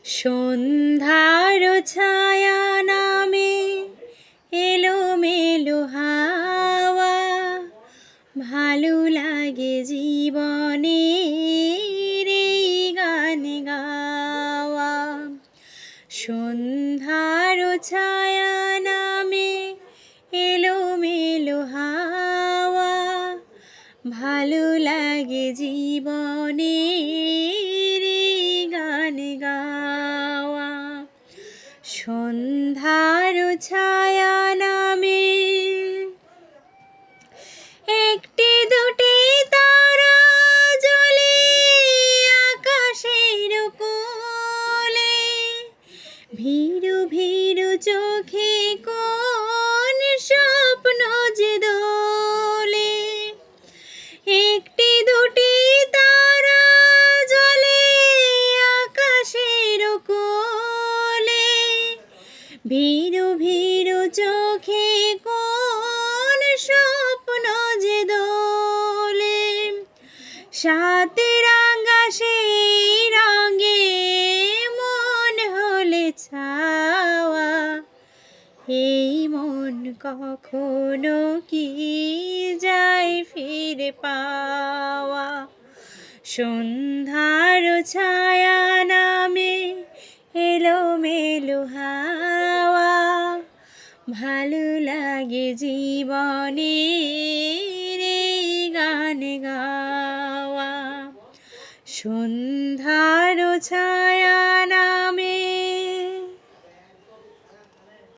সন্ধ্যার ছায়া নামে এলোমেলো হাওয়া, ভালো লাগে জীবনে এই গান গাওয়া। সন্ধ্যার ছায়া নামে এলোমেলো হাওয়া, ভালো লাগে জীবনে গান গাওয়া। সন্ধ্যার ছায়া নামে একটি দুটি তারা জ্বলে আকাশের কোলে, ভীরু ভীরু চোখে কোন স্বপ্ন যে দোলে। একটি দুটি তারা জ্বলে আকাশের কোলে, ভীরু ভীরু চোখে কোন স্বপ্ন যে দোলে। সাত রাঙা সেই রঙে মন হলে ছাওয়া, এই মন কখনো কি যায় ফিরে পাওয়া। সন্ধ্যার ছায়া নামে এলোমেলো হাওয়া, ভালো লাগে জীবনে এই গান গাওয়া। সন্ধ্যার ছায়া